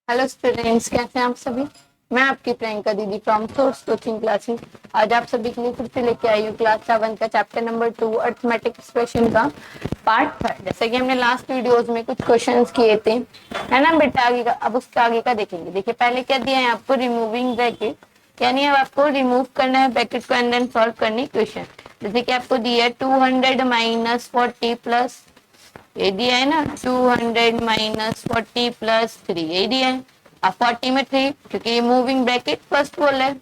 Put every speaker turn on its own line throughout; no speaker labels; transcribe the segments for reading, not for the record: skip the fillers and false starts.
Hello students, कैसे हैं आप सभी। मैं आपकी प्रियंका दीदी फ्रॉम सोर्स कोचिंग क्लासेस। आज आप सभी के लिए फिर से लेके आई हूँ क्लास 7 का चैप्टर नंबर 2 अर्थमेटिक एक्सप्रेशन का पार्ट 3। जैसे कि हमने लास्ट वीडियोस में कुछ क्वेश्चंस किए थे, है ना बेटा। आगे का अब उसका आगे का देखेंगे। देखिए पहले क्या दिया है आपको, रिमूविंग ब्रैकेट, यानी अब आपको रिमूव करना है ब्रैकेट को एंड देन सॉल्व करनी क्वेश्चन। जैसे कि आपको दिया है 200 माइनस 40 प्लस, ये दिया है ना 200 माइनस 40 प्लस 3, ये दिया है। अब 40 में 3, क्योंकि ये मूविंग ब्रैकेट फर्स्ट बोल है।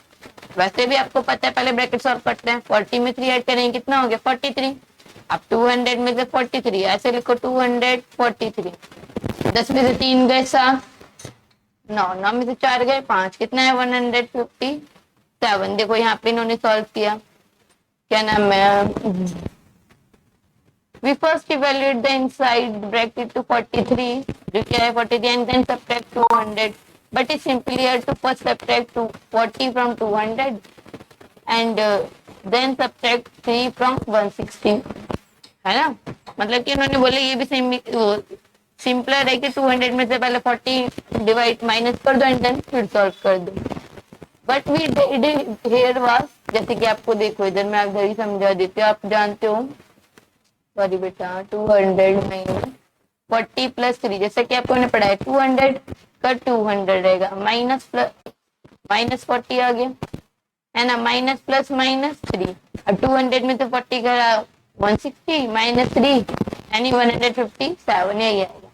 वैसे भी आपको पता है पहले ब्रैकेट सॉल्व करते हैं। 40 में 3 ऐड करेंगे कितना हो गया 43। अब 200 में से 43 ऐसे लिखो 243। 10 में से 3 गए 7, 9 9 में से 4 गए 5, कितना है 157। देखो यहाँ पे इन्होंने सॉल्व किया, क्या नाम है, we first evaluate the inside bracket to 43, जो क्या है 43, and then subtract 200, but it's simpler to first subtract 40 from 200 and then subtract 3 from 160, है ना। मतलब कि उन्होंने बोले ये भी सिंपलर है कि 200 में से पहले 40 डिवाइड माइनस कर दो एंड देन फिर सॉल्व कर दो। But we did here was, जैसे कि आपको देखो इधर मैं इधर ही समझा देती हूँ, आप जानते हो। सॉरी बेटा, 200 माइनस 40 प्लस 3, जैसे कि आपको ने पढ़ा है 200 का 200 रहेगा, माइनस प्लस माइनस 40 आ गया, है ना। माइनस प्लस माइनस 3, अब 200 में तो 40 करा 160 माइनस 3 यानी 157, यही आएगा।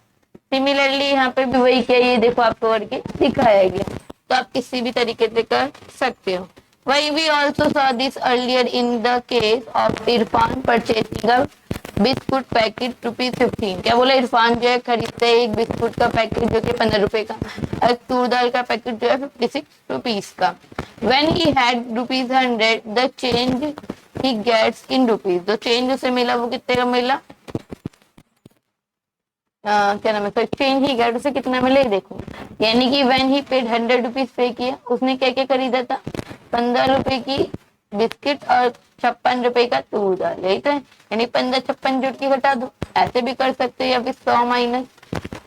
सिमिलरली यहाँ पे भी वही किया, ये देखो आपको करके दिखाया गया, तो आप किसी भी तरीके से कर सकते हो। वही we also saw this earlier in the case of Irfan purchasing a biscuit packet ₹15। क्या बोला, इरफान जो है खरीदते है एक बिस्कुट का पैकेट जो कि 15 रुपए का, और तूर दाल का पैकेट जो है 56 रुपीज का। When he had ₹100 the change he gets in rupees, जो चेंज उसे मिला वो कितने का मिला, क्या नाम है, तो चेंज ही गेट उसे कितना मिले देखो। यानी कि वेन ही पेड 100 रुपीज पे किया, उसने क्या क्या खरीदा था, 15 रुपए की बिस्किट और 56 रुपए का तूर दाल, यही तो है। यानी 15 56 जुट के घटा दो, ऐसे भी कर सकते हो, या फिर 100 माइनस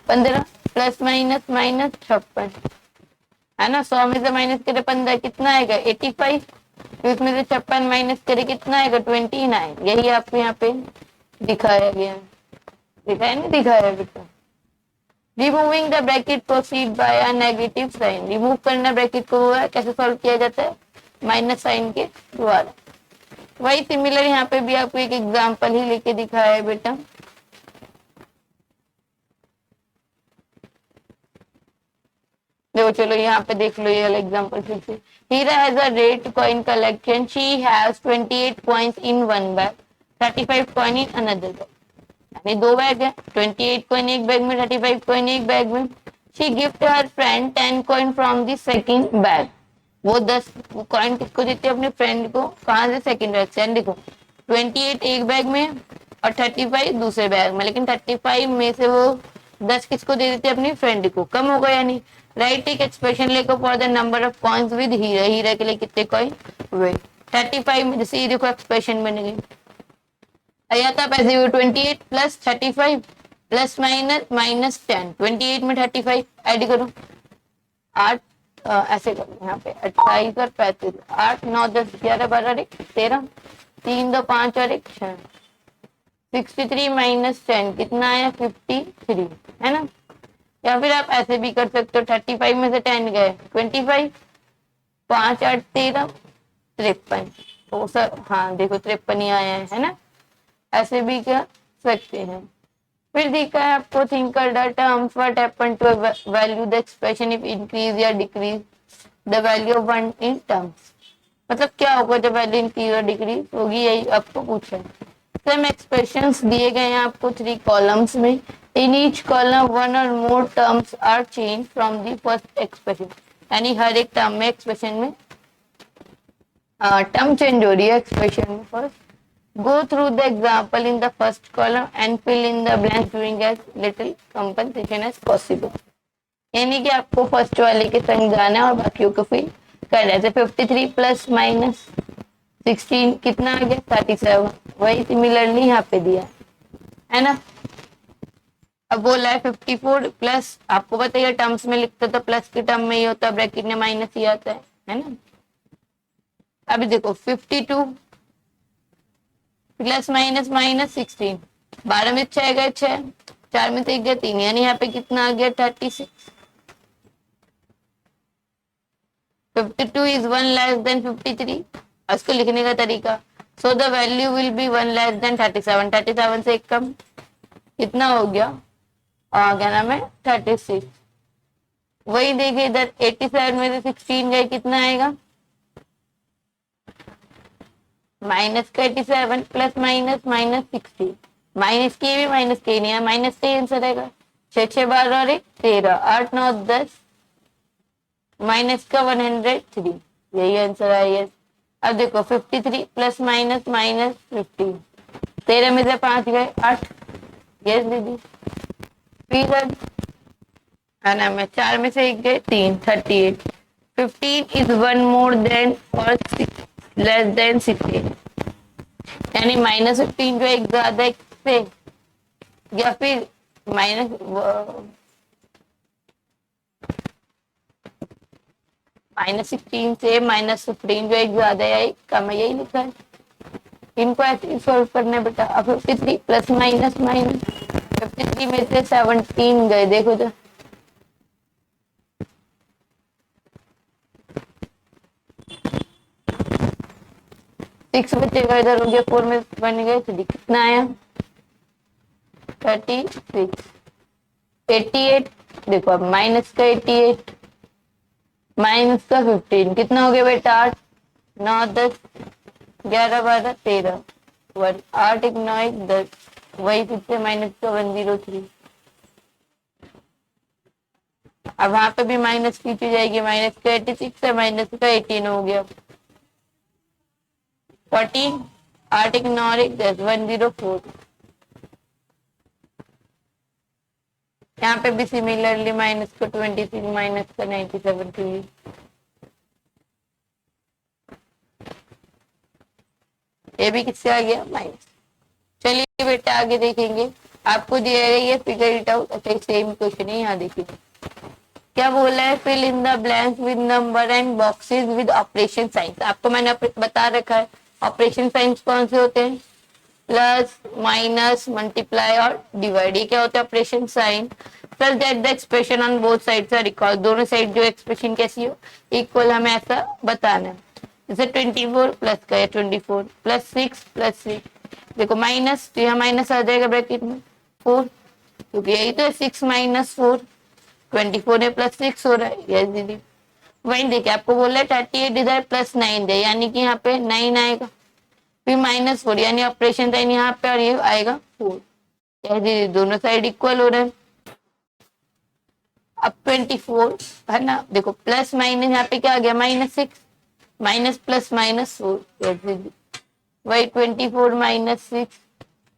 15 प्लस माइनस माइनस 56, है ना। 100 में से माइनस करे 15 कितना आएगा 85, तो इसमें से 56 माइनस करे कितना आएगा 29। यही आपको यहाँ पे दिखाया गया है, दिखाया नहीं दिखाया बेटा। Removing the bracket proceed by a negative sign, remove करना ब्रैकेट को हुआ है, कैसे सॉल्व किया जाता है, माइनस साइन के द्वारा। वही सिमिलर यहाँ पे भी आपको एक एग्जांपल ही लेके दिखाया है बेटा। देखो चलो यहाँ पे देख लो ये वाला एग्जांपल फिर से। Heera has a great coin collection, she has 28 coins in one bag, 35 coin in another bag, यानी 2 बैग है, 28 कॉइन एक बैग में, 35 कॉइन एक बैग में। She gift her friend 10 coin from the second bag, वो 10 कॉइन किसको देते हैं, अपने फ्रेंड को, कहाँ से, सेकंड बैग से। देखो 28 एक बैग में और 35 दूसरे बैग में, लेकिन 35 में से वो 10 किसको दे देते हैं, अपनी फ्रेंड को, कम हो गया नहीं। राइट एक एक्सप्रेशन लेकर for the number of coins with Heera, Heera के लिए कितने कॉइन हुए 35 में, जैसे ये देखो एक्सप्रेशन बन गई। आया था पैसे 28 प्लस 35 प्लस माइनस माइनस 10, 28 में 35 ऐड करो 8, ऐसे करो यहाँ पे 28 और 35, 8 9 10 11 12 एक 13, 3 2 5 और एक 6, 63 माइनस 10 कितना आया 53, है ना। या फिर आप ऐसे भी कर सकते हो, 35 में से 10 गए 25, 5 8 13 53, तो सर हाँ देखो 53 ही आया है ना। ऐसे भी कर सकते हैं। फिर दिखा है आपको, think of the terms what happen to value the expression if increase या decrease the value of one in terms, मतलब क्या होगा जब वैल्यू इंक्रीज और डिक्रीज होगी, यही आपको पूछा है। सम एक्सप्रेशंस दिए गए हैं आपको 3 कॉलम्स में, in each column one or more terms are change from the first expression, यानी हर एक टर्म में एक्सप्रेशन में टर्म चेंज हो रही है एक्सप्रेशन में। First go through the example in the first column and fill in the blanks doing as little compensation as possible, यानी कि आपको फर्स्ट वाले के संग जाना है और बाकियों को फिल करना है। 53 प्लस माइनस 16 कितना आ गया 37, वही सिमिलरली यहाँ पे दिया है ना। अब बोला है 54 प्लस, आपको बताइए टर्म्स में लिखते तो प्लस के टर्म में ही होता है, ब्रैकेट में माइनस ही आता है ना। अभी देखो 52 प्लस माइनस माइनस 16, 12 में 6 गए 6, 4 में 1 गया 3, यानी यहाँ पे कितना आ गया 36। 52 इज 1 लेस देन 53, उसको लिखने का तरीका, so the value will be 1 less than 37, 37 से एक कम कितना हो गया, क्या नाम है 36। वही देखिए इधर 87 में से 16 गए कितना आएगा, माइनस का 87 प्लस माइनस माइनस 16, माइनस के भी माइनस के नहीं है, माइनस का आंसर आएगा। 6 6 12 और 1 13, 8 9 10, माइनस का 103, यही आंसर है। अब देखो 53 प्लस माइनस माइनस 15, 13 में से 5 गए 8, यस दीदी। फिर है ना, मैं 4 में से 1 गए 3, 38। 15 इज 1 मोर देन और 6 लेस देन 16, यानी माइनस 15 जो एक ज्यादा एक से, या फिर माइनस 16 से माइनस 15 जो एक ज्यादा है एक कम है, यही लिखा है। इनको ऐसे सॉल्व करना है बेटा। अब 53 प्लस माइनस माइनस, 53 में से 17 गए, देखो तो 6 बचेगा, इधर हो गया 4 में बन गए 3, कितना आया 36। 88 देखो, अब माइनस का 88 माइनस का 15 कितना हो गया बेटा 8 9 10 11 12 13, 1 8 1 9 1 10, वही फिर से माइनस का 103। अब वहां पे भी माइनस पीछे जाएगी, माइनस का 86 है माइनस का 18 हो गया 14, 8 1 9 1 10, 104। यहाँ पे भी सिमिलरली माइनस का 26 माइनस का 97 के लिए। ये भी किससे आ गया माइनस। चलिए बेटा आगे देखेंगे, आपको दिया है ये फिगर इट आउट। अच्छा सेम क्वेश्चन है, यहाँ देखिए क्या बोला है, fill in the blanks with number and boxes with operation signs. आपको मैंने बता रखा है ऑपरेशन साइंस कौन से होते हैं, प्लस माइनस मल्टीप्लाई और डिवाइड। ये क्या होता है operation sign. Plus that the expression on both sides are equal, दोनों साइड जो एक्सप्रेशन कैसी हो इक्वल, हमें ऐसा बताना है। जैसे 24 प्लस का है 24 प्लस 6 प्लस 6, देखो माइनस तो यहाँ माइनस आ जाएगा ब्रैकेट में 4, क्योंकि यही तो है 6 माइनस 4, 24 है प्लस 6 हो रहा है, यस दीदी। वही देखिए आपको बोला है 38 इधर प्लस 9 है, यानी कि यहाँ पे 9 आएगा, फिर माइनस 4 यानी ऑपरेशन साइन यहाँ पे और ये आएगा 4, यस दीदी दोनों साइड इक्वल हो रहे हैं। अब 24 है ना, देखो प्लस माइनस यहाँ पे क्या आ गया -6, माइनस प्लस माइनस 4, यस दीदी वही 24 माइनस 6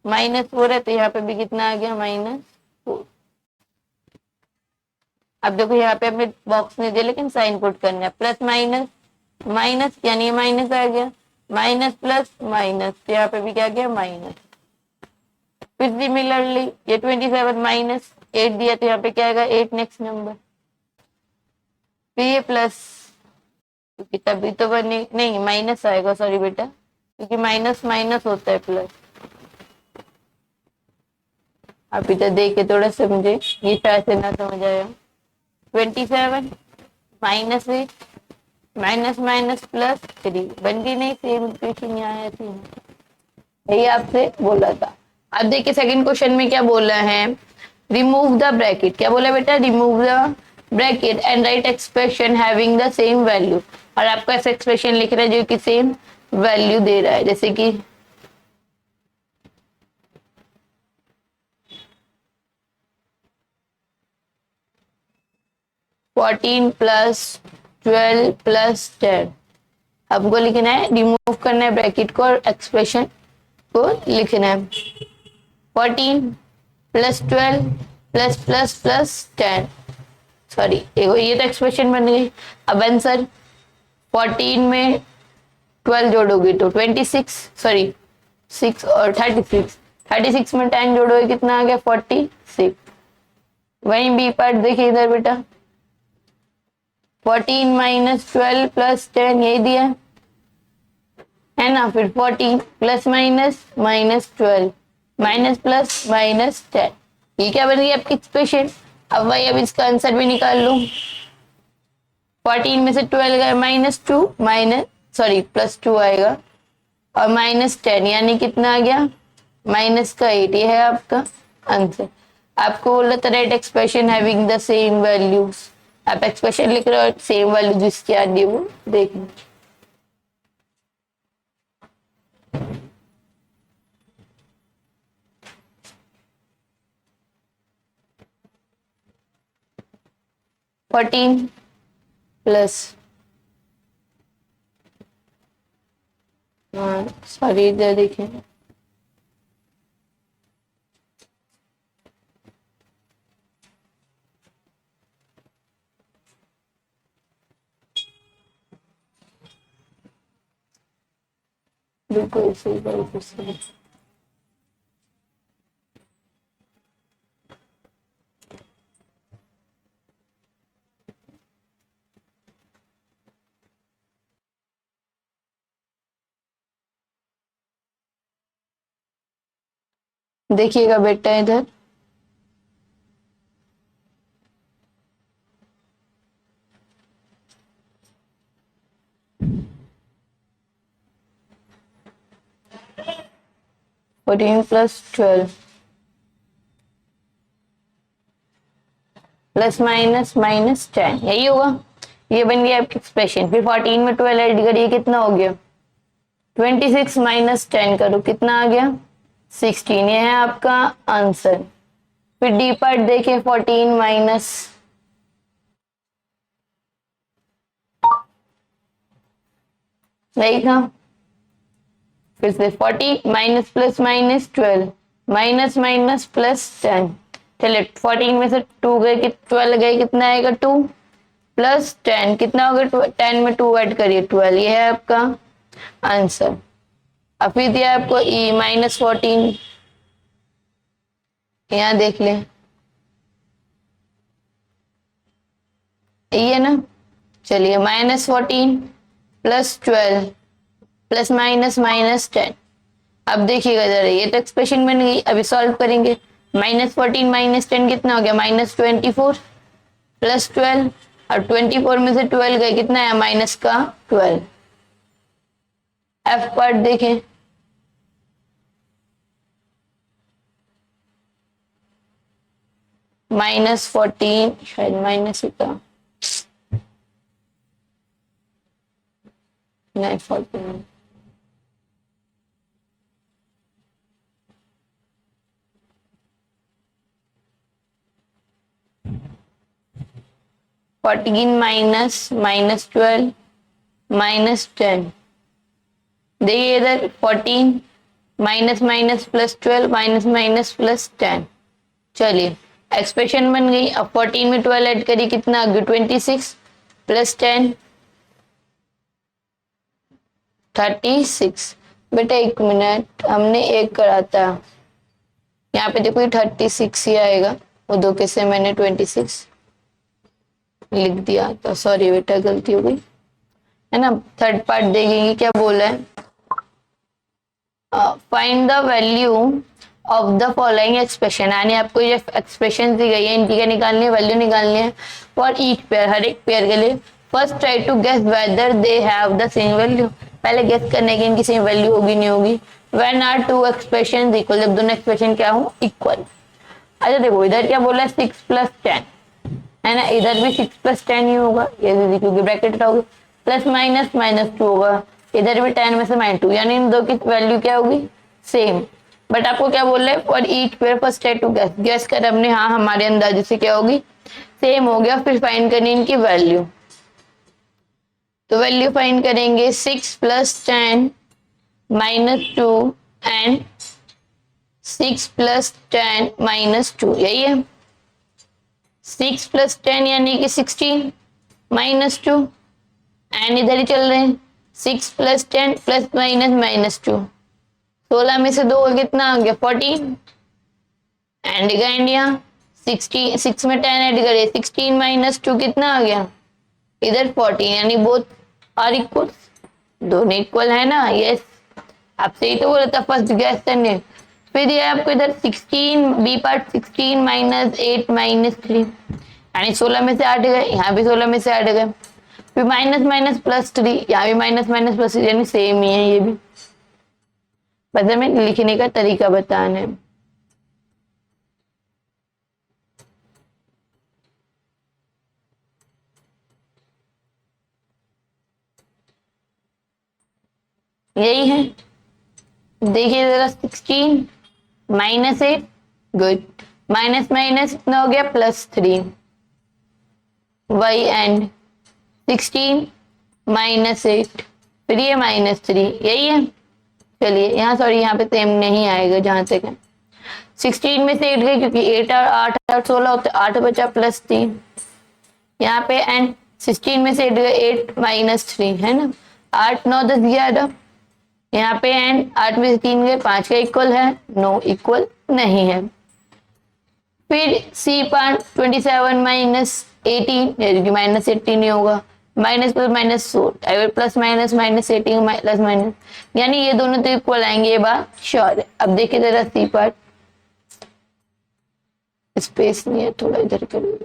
माइनस 4 है, तो यहाँ पे भी कितना आ गया -4। अब देखो यहाँ पे हमें बॉक्स नहीं दिया लेकिन साइन पुट करना है, प्लस माइनस माइनस यानी माइनस आ गया, माइनस प्लस माइनस, तो यहाँ पे भी क्या गया माइनस। फिर सिमिलरली ये 27 माइनस 8 दिया, तो यहाँ पे क्या आएगा 8 नेक्स्ट नंबर, फिर ये प्लस, क्योंकि तभी तो बने नहीं माइनस आएगा, सॉरी बेटा, क्योंकि माइनस माइनस होता है प्लस। आप इधर देख के थोड़ा समझे, ये शायद से ना समझ आया। 27 माइनस 8 माइनस माइनस प्लस 3, बन गई नहीं सेम इक्वेशन, यहाँ आती है, यही आपसे बोला था। अब देखिए सेकंड क्वेश्चन में क्या बोला है, रिमूव द ब्रैकेट। क्या बोला बेटा, remove the bracket and right expression having the same value, और आपको ऐसा एक्सप्रेशन लिख रहा है जो कि सेम वैल्यू दे रहा है, जैसे कि फोर्टीन प्लस 12 प्लस 10, हमको लिखना है, रिमूव करना है ब्रैकेट को और एक्सप्रेशन को लिखना है। 14 plus 12 plus plus plus 10, sorry ये तो एक्सप्रेशन बन गई। अब आंसर 14 में 12 जोड़ोगे तो 26, सॉरी 6 और 36, 36 में 10 जोड़ोगे कितना आ गया 46, वहीं बी पार्ट देखिए इधर बेटा, 14 माइनस 12 प्लस 10 यही दिया है ना। फिर 14 plus minus minus 12 minus plus minus 10, ये क्या बन गई आपकी एक्सप्रेशन। अब वही अब इसका आंसर भी निकाल लो। 14 में से 12 गए माइनस 2 माइनस सॉरी प्लस 2 आएगा और माइनस 10 यानी कितना आ गया माइनस का 8। ये है आपका आंसर। आपको बोला था right expression having the same values, आप एक्सप्रेशन लिख रहे हो सेम वैल्यू जिसकी आ रही है वो देखना। फोर्टीन प्लस सॉरी इधर देखें, बिल्कुल सही बिल्कुल सही। देखिएगा बेटा इधर, fourteen plus 12 plus minus minus 10 यही होगा। ये बन गया आपकी एक्सप्रेशन। फिर 14 में 12 ऐड करिए कितना हो गया 26 माइनस 10 करो कितना आ गया 16। ये है आपका आंसर। फिर डी पार्ट देखिए 14 माइनस नहीं था, फिर से 40 minus plus minus 12 minus minus plus 10। चलिए 14 में से 2 गए कि 12 गए कितना आएगा 2 प्लस 10 कितना होगा 10 में 2 ऐड करिए 12। ये है आपका आंसर। अब फिर दिया आपको ई माइनस 14, यहाँ देख लें ये ना। चलिए minus 14 plus 12 plus minus minus 10। अब देखिएगा जरा, ये तो एक्सप्रेशन बन गई। अभी सॉल्व करेंगे। माइनस 14 माइनस 10 कितना हो गया माइनस 24 प्लस 12 और 24 में से 12 गए कितना है माइनस का 12। एफ पार्ट देखें, माइनस 14 शायद माइनस ही था, नहीं 14 14 माइनस माइनस 12 माइनस 10। देखिए इधर 14 minus minus plus 12 minus minus plus 10। चलिए एक्सप्रेशन बन गई। अब 14 में 12 ऐड करिए कितना आ गया 26 प्लस 10 36। बेटा एक मिनट, हमने एक करा था, यहाँ पे देखो 36 ही आएगा, वो दो कैसे मैंने 26 लिख दिया था, सॉरी बेटा गलती हो गई है ना। थर्ड पार्ट देखेंगे क्या बोला है। Find the value of the following expression, यानी आपको ये एक्सप्रेशन दी गई है इनकी क्या निकालनी है वैल्यू निकालनी है फॉर ईच पेयर, हर एक पेयर के लिए। First try to guess whether they have the same value, पहले गेस करने की इनकी सेम वैल्यू होगी नहीं होगी। When are two expression equal, जब दोनों एक्सप्रेशन क्या हो इक्वल। अच्छा देखो इधर क्या बोला है 6 प्लस 10 है ना, इधर भी 6 प्लस 10 ही होगा ये क्योंकि ब्रैकेट होगी, प्लस माइनस माइनस 2 होगा, इधर भी 10 में से माइनस 2, यानी इन दो की वैल्यू क्या होगी सेम। बट आपको क्या बोल रहे हैं for each pair first try to guess, guess कर हमने, हाँ हमारे अंदाजे से क्या होगी सेम हो गया। फिर फाइंड करनी इनकी वैल्यू, तो वैल्यू फाइंड करेंगे 6 plus 10 minus 2 and 6 plus 10 minus 2, यही है। 6 प्लस 10 यानी कि 16 माइनस 2 एंड इधर ही चल रहे हैं 6 प्लस 10 प्लस माइनस माइनस 2, 16 में से 2 कितना आ गया 14 एंड यहाँ 6 में 10 ऐड करे, 16 माइनस 2 कितना आ गया, इधर 14, यानी बोथ आर इक्वल, दोनों इक्वल है ना, यस। आपसे ही तो बोला था फर्स्ट गैस करने। फिर ये आपको इधर 16 बी पार्ट 16 माइनस 8 माइनस 3, यानी 16 में से 8 गए, यहाँ भी 16 में से 8 गए, फिर माइनस माइनस प्लस 3, यहाँ भी माइनस माइनस प्लस 3, यानी सेम ही है ये भी, बस हमें लिखने का तरीका बताना है। यही है, देखिए जरा 16 माइनस 8, गुड, माइनस माइनस कितना हो गया +3, वाई एंड 16 माइनस 8, फिर ये -3, यही है। चलिए यहाँ सॉरी यहाँ पे सेम नहीं आएगा जहां तक है, 16 में से 8 गए क्योंकि 8 और 8 और 16 होते, 8 बचा +3 यहाँ पे, एंड 16 में से 8 गए, 8 -3 है ना, 8 9 10 11 यहाँ पे, एंड 8 में से 3 गए, 5 का इक्वल है, नो इक्वल नहीं है। फिर सी पार्ट 27 माइनस 18, क्योंकि -18 ही होगा, minus plus minus plus minus -18 plus minus, यानी ये दोनों तो इक्वल आएंगे, ये बात श्योर है। अब देखिए जरा सी पार्ट, स्पेस नहीं है, थोड़ा इधर करिए,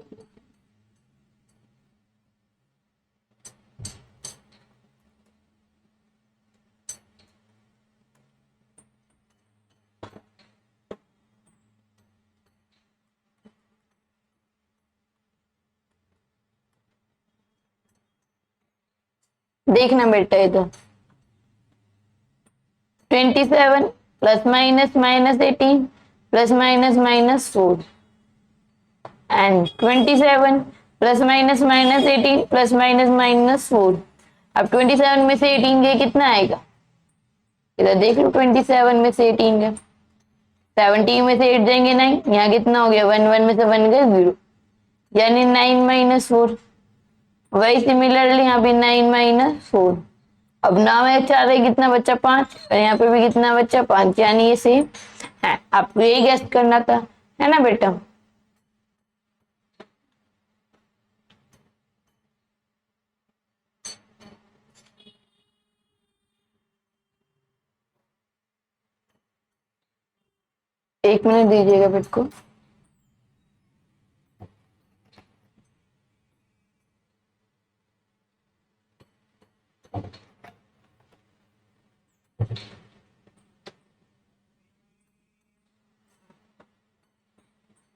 देखना बेटा इधर 27 plus minus -18 plus minus -4 and 27 plus minus -18 plus minus -4। अब 27 में से 18 गए कितना आएगा, इधर देख लो, 27 में से 18 गए, 17 में से 8 जाएंगे 9, यहाँ कितना हो गया 1 1 में से 1 गए 0, यानी 9 -4। वही सिमिलरली यहाँ पे 9 -4, अब 9 में 4 है, कितना बच्चा 5, और यहाँ पे भी कितना बच्चा 5, यानी ये सेम है। आपको यही गेस करना था, है ना बेटा। एक मिनट दीजिएगा बेट को।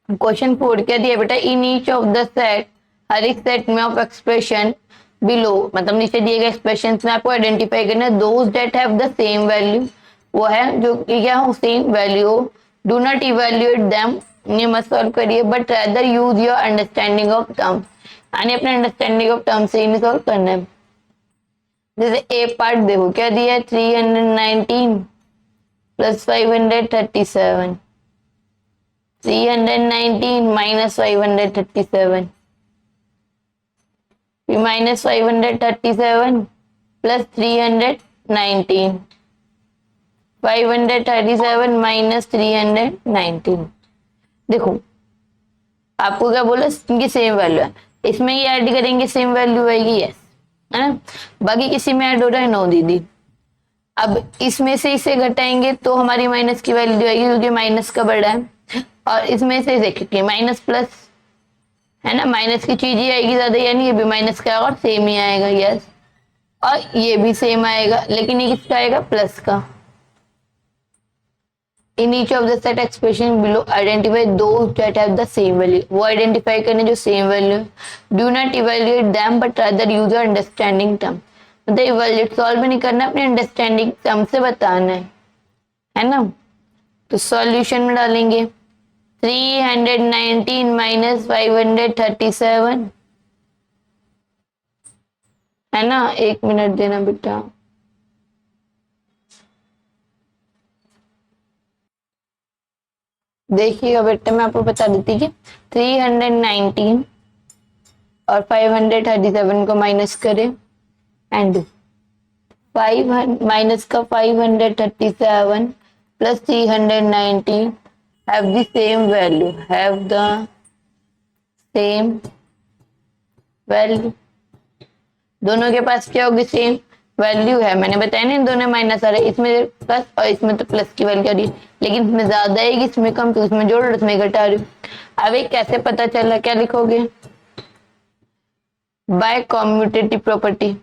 क्वेश्चन 4 क्या दिया बेटा, in each of the set, हर एक सेट में ऑफ एक्सप्रेशन बिलो, मतलब नीचे दिए गए एक्सप्रेशन में आपको आइडेंटिफाई करना है those that have the same value, वो है जो क्या हो same value, do not evaluate them, ये मत सॉल्व करिए, but rather use your understanding of terms, यानी अपने अंडरस्टैंडिंग ऑफ टर्म्स से ही सॉल्व करना है। जैसे ए पार्ट देखो क्या दिया है, 319 प्लस 537, 319 माइनस 537, फिर माइनस 537 प्लस 319, 537 माइनस 319। देखो आपको क्या बोला, इनकी सेम वैल्यू है, इसमें ये ऐड करेंगे सेम वैल्यू आएगी, यस है ना, बाकी किसी में ऐड हो रहा है नो दीदी। अब इसमें से इसे घटाएंगे तो हमारी माइनस की वैल्यू आएगी, क्योंकि माइनस का बड़ा है, और इसमें से देखिए माइनस प्लस है ना, माइनस की चीज ही आएगी ज्यादा, यानी ये भी माइनस का और सेम ही आएगा, यस, और ये भी सेम आएगा, लेकिन ये किसका आएगा, प्लस का। इन each of the set expression below identify those that have the same value, वो आइडेंटिफाई करने जो same value, do not evaluate them but rather use your understanding term, मतलब इवैल्यूएट सॉल्व नहीं करना, अपने अंडरस्टैंडिंग टर्म से बताना है ना। तो सॉल्यूशन में डालेंगे 319 माइनस 537, है ना, एक मिनट देना बेटा, देखिएगा बेटा मैं आपको बता देती कि 319 और 537 को माइनस करें, एंड 5 माइनस का 537 plus 319 have the same value, have the same value, दोनों के पास क्या होगी, सेम वैल्यू है। मैंने बताया ना इन दोनों माइनस आ रहा है, इसमें प्लस और इसमें तो प्लस की वैल्यू आ रही है, लेकिन इसमें ज्यादा आएगी इसमें कम, तो इसमें जोड़ इसमें घटा रही हूँ। अब ये कैसे पता चला, क्या लिखोगे, बाय कॉम्यूटेटिव प्रॉपर्टी।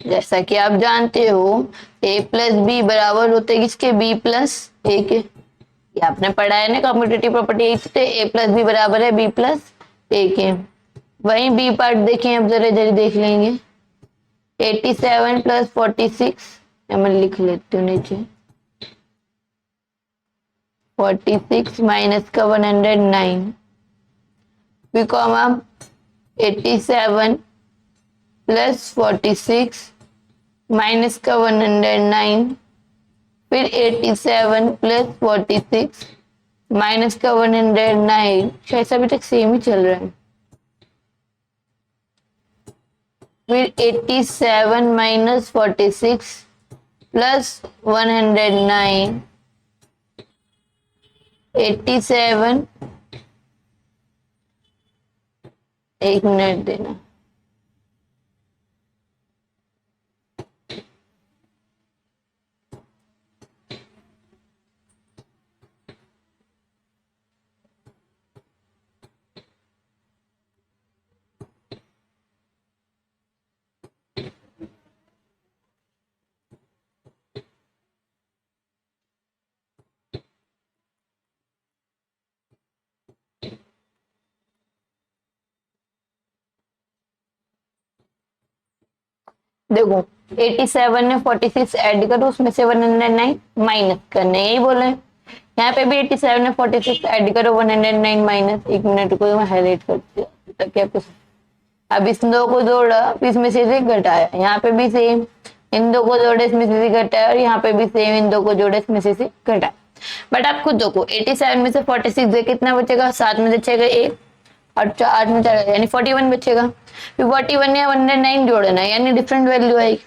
जैसा कि आप जानते हो a प्लस बी बराबर होते हैं किसके, b प्लस ए के, ये आपने पढ़ा है ना commutative property, a plus B बराबर है b प्लस ए के। वहीं बी पार्ट देखें, अब जरा जरा देख लेंगे, 87 प्लस 46, मैं लिख लेती हूँ नीचे, 46 माइनस का 109, बी कॉमा 87 प्लस 46 माइनस का 109, फिर 87 प्लस 46 माइनस का 109, शायद अभी तक सेम ही चल रहा है, फिर 87 माइनस 46 प्लस 109, 87, एक मिनट देना, देखो 87 में 46 ऐड करो, उसमें से 109 माइनस करने, यही बोल रहे हैं। यहाँ पे भी 87 में 46 ऐड करो, 109 माइनस, एक मिनट को मैं हाईलाइट करती हूँ तक क्या कुछ। अब इस दो को जोड़ा, इसमें से घटाया, यहाँ पे भी सेम, इन दो को जोड़े इसमें से घटाया, और यहाँ पे भी सेम, इन दो को जोड़े इसमें से घटाया। बट आप खुद देखो 87 में से 46 से कितना बचेगा, 7 में से बचेगा 1 और 8 में 4, यानी 41 बचेगा। फिर 41 या 109 जोड़ना है, यानी डिफरेंट वैल्यू आएगी,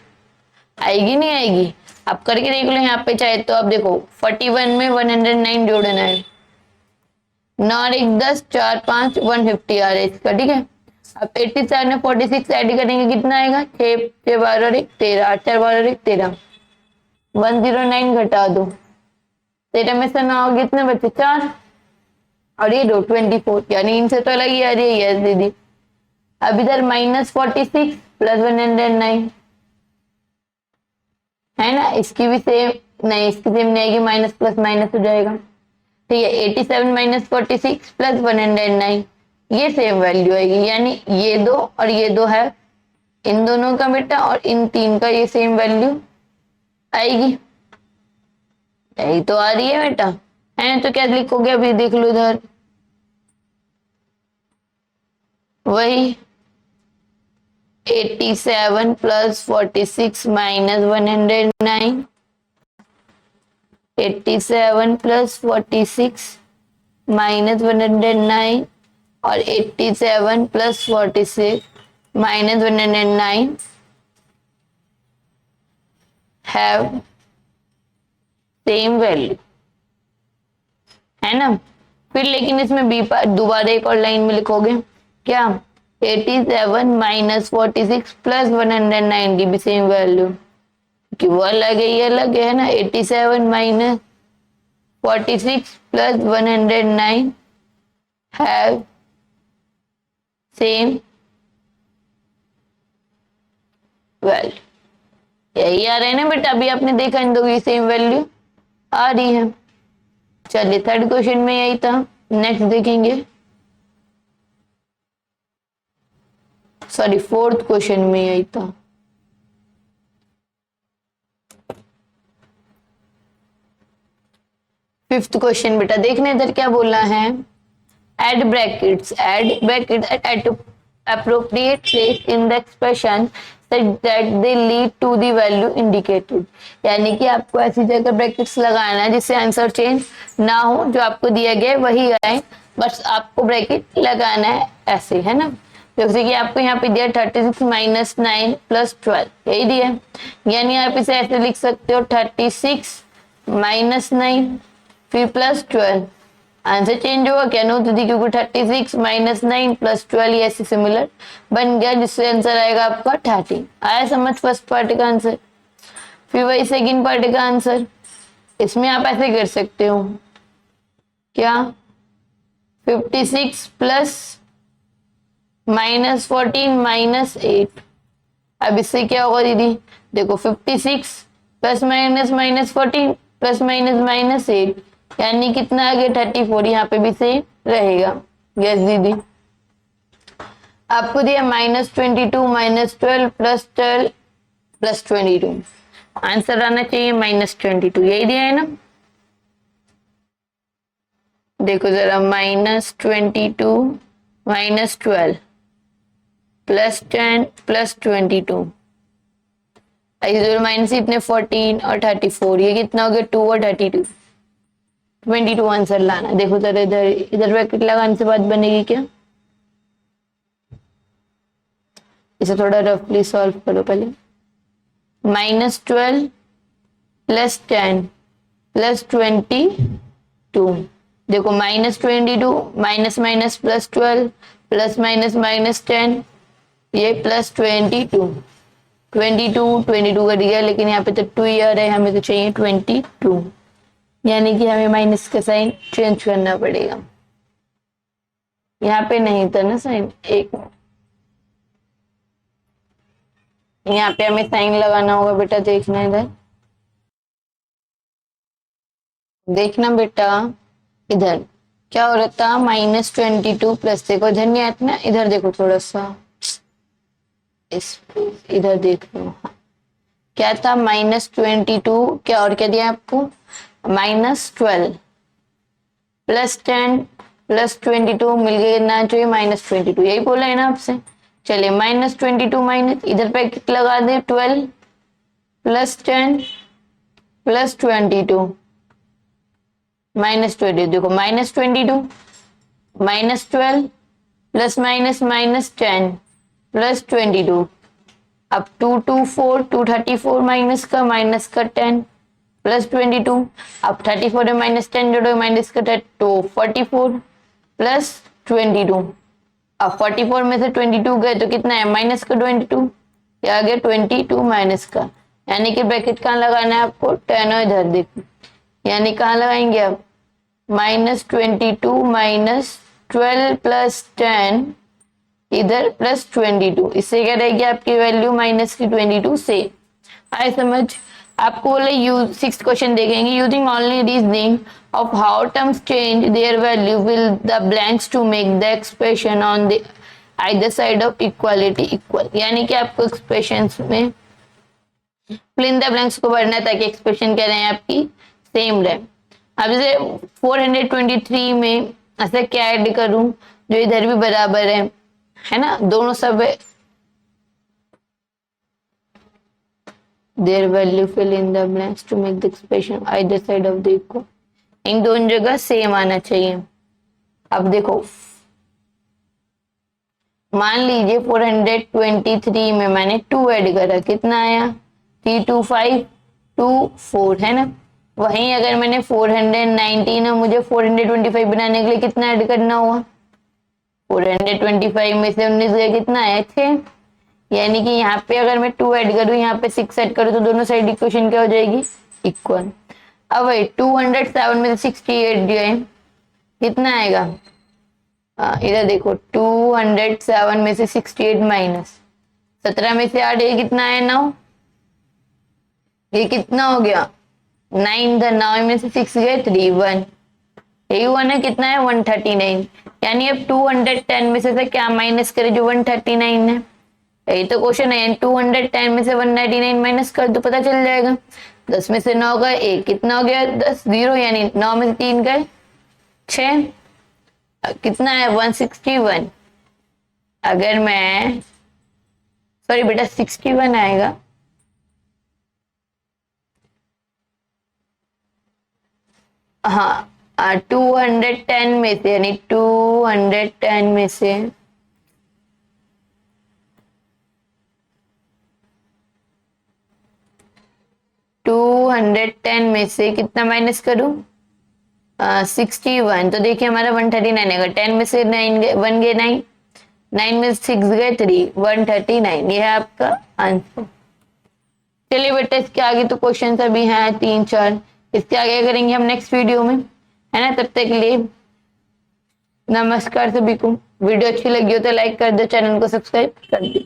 आएगी नहीं आएगी, आप करके देख लो। यहाँ पे चाहे तो आप देखो 41 में 109 जोड़ना है, 9 और 1 10, 4 5 150 आ रहा है इसका, ठीक है। अब 87 में 46 ऐड करेंगे, कितना आएगा, 6 6 12 और 1 13, 8 4 12 और 1 13, 109 घटा दो, 13 में से 9 कितने बचे, 4, और ये 24, यानी इनसे तो अलग ही आ रही है, यस दीदी। अब इधर माइनस 46 प्लस 109 है ना, इसकी भी सेम नहीं, इसकी सेम नहीं आएगी, माइनस प्लस माइनस हो जाएगा, ठीक है। 87 माइनस 46 प्लस 109, ये सेम वैल्यू आएगी, यानी ये दो और ये दो है इन दोनों का बेटा, और इन तीन का ये सेम वैल्यू आएगी, यही तो आ रही है बेटा, है ना। तो क्या लिखोगे, अभी देख लो इधर, वही 87 प्लस 46 माइनस 109, 87 प्लस 46 माइनस 109, और 87 plus 46 minus 109 have same value, है ना। फिर लेकिन इसमें बी पर दोबारा एक और लाइन में लिखोगे, क्या, 87 माइनस 46 प्लस 109 की भी सेम वैल्यू, कि वो अलग है ये अलग है ना। 87 minus 46 plus 109 have same value, यही आ रहा है ना बेटा, अभी आपने देखा इन दो की सेम वैल्यू आ रही है। चलिए थर्ड क्वेश्चन में यही था, नेक्स्ट देखेंगे, सॉरी फोर्थ क्वेश्चन में यही था। फिफ्थ क्वेश्चन बेटा देखने इधर क्या बोला है, add brackets at appropriate place in the expression such that they lead to the value indicated, यानी कि आपको ऐसी जगह ब्रैकेट्स लगाना है जिससे आंसर चेंज ना हो, जो आपको दिया गया है वही आए, बस आपको ब्रैकेट लगाना है ऐसे, है ना। जैसे कि आपको यहाँ पे दिया 36 माइनस 9 प्लस 12, यही दिया है। यानी आप इसे ऐसे लिख सकते हो 36 माइनस 9 फिर प्लस 12। आंसर चेंज होगा क्या? नो दीदी, क्योंकि 36 माइनस 9 प्लस 12 ये ऐसे सिमिलर बन गया, जिससे आंसर आएगा आपका 30। आया समझ फर्स्ट पार्ट का आंसर। फिर वही सेकंड पार्ट का आंसर, इसमें आप ऐसे कर सकते हो क्या, 56 प्लस -14 -8। अब इससे क्या होगा दीदी? देखो 56 प्लस -14 प्लस -8, यानी कितना आ गया 34। यहाँ पे भी सेम रहेगा। यस दीदी। आपको दिया -22 -12 +12 +22। आंसर आना चाहिए -22, यही दिया है ना? देखो जरा, -22 -12 +10 +22, इधर माइनस इतने 14 और 34, ये कितना हो गया 2 और 32, 22 आंसर लाना। देखो जरा इधर, इधर ब्रैकेट लगाने से बात बनेगी क्या? इसे थोड़ा रफली सॉल्व करो पहले। -12 +10 +22। देखो -22 माइनस माइनस +12 प्लस माइनस -10, ये +22, 22 कर दिया, लेकिन यहाँ पे तो 2 ईयर है, हमें तो चाहिए 22, यानी कि हमें माइनस का साइन चेंज करना पड़ेगा। यहाँ पे नहीं था ना साइन, एक यहाँ पे हमें साइन लगाना होगा बेटा। देखना इधर, देखना बेटा इधर क्या हो रहा था, -22 प्लस, देखो इधर नहीं आता ना, इधर देखो थोड़ा सा, इस इधर देख लो। क्या था -22, क्या और क्या दिया आपको, -12 +10 +22 मिल गया ना, चाहिए -22, यही बोला है ना आपसे। चलिए -22 माइनस, इधर पे लगा दे 12 +10 +22 -20। देखो -22 -12 प्लस माइनस -10 +22। अब 224 234 माइनस का 10 +22। अब 34 में -10 जोड़ो, माइनस का 10 तो 44 +22। अब 44 में से 22 गए तो कितना है, माइनस का 22, या आ गया 22 माइनस का, यानी कि ब्रैकेट कहाँ लगाना है आपको, 10 इधर देखो, यानी कहाँ लगाएंगे आप, -22 -12 +10 इधर +22, इससे क्या रहेगी आपकी वैल्यू -22 से। आए समझ? आपको बोले यूज 6th क्वेश्चन देखेंगे, using only reasoning of how terms change their value will the blanks to make the expression on the either side of equality equal, यानी कि आपको एक्सप्रेशंस में फिल इन द ब्लैंक्स को भरना है ताकि expression क्या रहे आपकी सेम रहे। अब जैसे 423 में ऐसा क्या ऐड करूं जो इधर भी बराबर है ना, दोनों सब है। Their value fill in the blanks to make the expression either side of the equal, इन दोनों जगह सेम आना चाहिए। अब देखो, मान लीजिए 423 में मैंने 2 ऐड करा, कितना आया 32524, है ना। वहीं अगर मैंने 419 और मुझे 425 बनाने के लिए कितना ऐड करना होगा, 425 में से 19 गया, कितना है 6, यानी कि यहाँ पे अगर मैं 2 ऐड करूँ, यहाँ पे 6 ऐड करूँ, तो दोनों साइड इक्वेशन क्या हो जाएगी, इक्वल। अब वही 207 में से 68 जो है कितना आएगा, इधर देखो 207 में से 68 माइनस 17 में से 8, ये कितना है 9, ये कितना हो गया 9, 9 में से 6 गए 3 1, यही 1 है, कितना है 139, यानी अब 210 में से क्या माइनस करे जो 139 है, यही तो क्वेश्चन है। 210 में से 199 माइनस कर दो, पता चल जाएगा। 10 में से 9 गए 1, कितना हो गया 10 0, यानी 9 में से 3 गए 6, कितना है 161। अगर मैं, सॉरी बेटा 61 आएगा, हाँ 210 में से, यानी 210 में से 210 में से कितना माइनस करूं? 61। तो देखिए हमारा 139 आएगा। 10 में से 9 गए, 1 गए 9, 9 में 6 गए 3, 139। ये है आपका आंसर। चलिए बेटा इसके आगे तो क्वेश्चन अभी हैं 3 4, इसके आगे करेंगे हम नेक्स्ट वीडियो में, है ना। तब तक के लिए नमस्कार सभी को। वीडियो अच्छी लगी हो तो लाइक कर दो, चैनल को सब्सक्राइब कर दो।